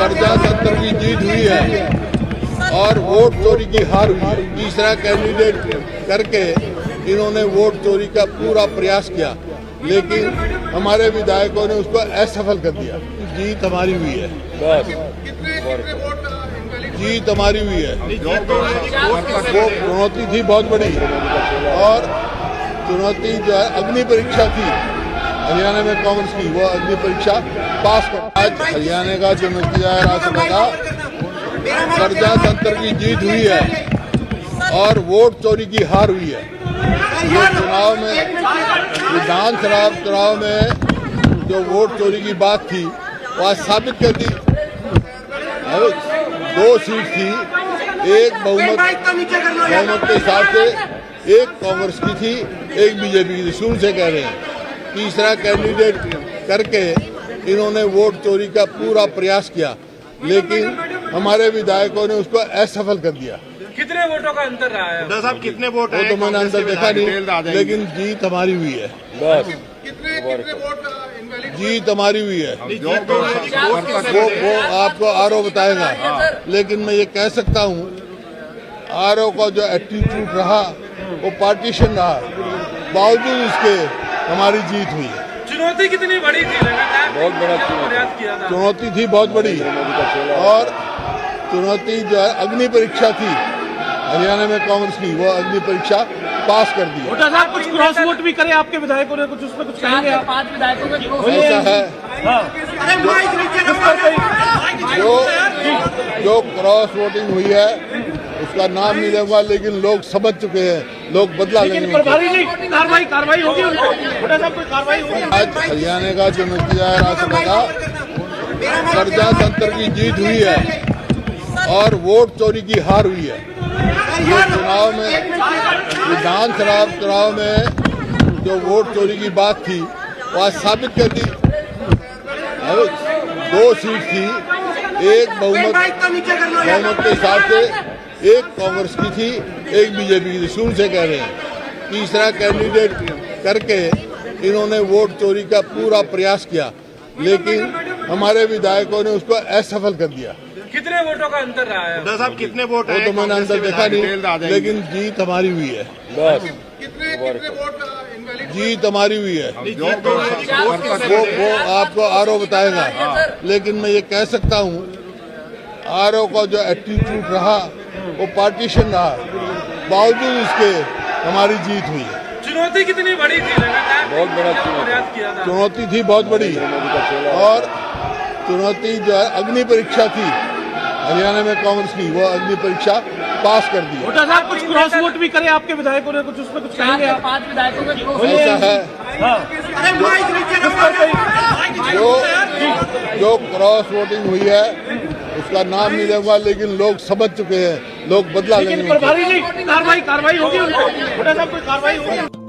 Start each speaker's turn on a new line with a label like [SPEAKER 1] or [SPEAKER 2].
[SPEAKER 1] प्रजातंत्र की जीत हुई है और वोट चोरी की हार हुई है। तीसरा कैंडिडेट करके इन्होंने वोट चोरी का पूरा प्रयास किया, लेकिन हमारे विधायकों ने उसको असफल कर दिया। जीत हमारी हुई है, जीत हमारी हुई है। वो चुनौती थी बहुत बड़ी, और चुनौती जो है अग्नि परीक्षा थी हरियाणा में कांग्रेस की, वो अग्नि परीक्षा पास कर। आज हरियाणा का जो नतीजा है राज्यसभा का, प्रजातंत्र की जीत हुई है और वोट चोरी की हार हुई है। ये चुनाव में, विधानसभा चुनाव में जो वोट चोरी की बात थी वो आज साबित कर दी। 2 सीट थी, एक बहुमत के हिसाब से एक कांग्रेस की थी, एक बीजेपी की थी, शुरू से कह रहे हैं। तीसरा कैंडिडेट करके इन्होंने वोट चोरी का पूरा प्रयास किया, लेकिन हमारे विधायकों ने उसको असफल कर दिया।
[SPEAKER 2] कितने वोटों का अंतर रहा है
[SPEAKER 3] साहब? कितने वोट
[SPEAKER 1] वो तो मैंने अंतर देखा नहीं, लेकिन जीत हमारी हुई है। बस जीत हमारी हुई है। वो आपको आरओ बताएगा, लेकिन मैं ये कह सकता हूँ आरओ का जो एटीट्यूड रहा वो पार्टीशन रहा, बावजूद उसके हमारी जीत हुई है।
[SPEAKER 2] चुनौती कितनी बड़ी थी?
[SPEAKER 1] बहुत बड़ा
[SPEAKER 2] प्रयास किया था।
[SPEAKER 1] चुनौती थी बहुत बड़ी, और चुनौती जो है अग्नि परीक्षा थी हरियाणा में कांग्रेस की, वो अग्नि परीक्षा पास कर दी।
[SPEAKER 3] साहब कुछ क्रॉस वोट भी करे आपके विधायकों ने, कुछ उसमें कुछ कहेंगे आप?
[SPEAKER 4] 5 विधायकों के
[SPEAKER 1] ऐसा है जो क्रॉस वोटिंग हुई है उसका नाम नहीं लूंगा, लेकिन लोग समझ चुके हैं, लोग बदला लेंगे।
[SPEAKER 3] कार्रवाई होगी साहब, कोई कार्रवाई होगी?
[SPEAKER 1] आज हरियाणा का जो नतीजा है राज्यसभा का, प्रजातंत्र की जीत हुई है और वोट चोरी की हार हुई है। ये चुनाव में, विधानसभा चुनाव में जो वोट चोरी की बात थी वो आज साबित कर दी। 2 सीट थी, एक बहुमत के हिसाब से एक कांग्रेस की थी, एक बीजेपी की थी, शुरू से कह रहे हैं। तीसरा कैंडिडेट करके इन्होंने वोट चोरी का पूरा प्रयास किया, लेकिन हमारे विधायकों ने उसको असफल कर दिया।
[SPEAKER 2] कितने वोटों का अंतर रहा है
[SPEAKER 3] साहब? कितने वोट?
[SPEAKER 1] वो तो मैंने अंतर देखा नहीं, लेकिन जीत हमारी हुई है। बस जीत हमारी हुई है। वो आपको आरओ बताएगा, लेकिन मैं ये कह सकता हूँ आरओ का जो एटीट्यूड रहा वो पार्टीशन रहा, बावजूद उसके हमारी जीत हुई है।
[SPEAKER 2] चुनौती कितनी बड़ी थी?
[SPEAKER 1] बहुत बड़ा
[SPEAKER 2] प्रयास किया था।
[SPEAKER 1] चुनौती थी बहुत बड़ी, और चुनौती जो है अग्नि परीक्षा थी हरियाणा में कांग्रेस की, वो अग्नि परीक्षा पास कर दी।
[SPEAKER 3] साहब कुछ क्रॉस वोट भी करे आपके विधायकों ने, कुछ उसमें कुछ कहेंगे आप?
[SPEAKER 4] 5 विधायकों के
[SPEAKER 1] ऐसा है जो क्रॉस वोटिंग हुई है उसका नाम नहीं लूंगा, लेकिन लोग समझ चुके हैं, लोग बदला लेंगे।
[SPEAKER 3] कार्रवाई होगी साहब, कोई कार्रवाई होगी?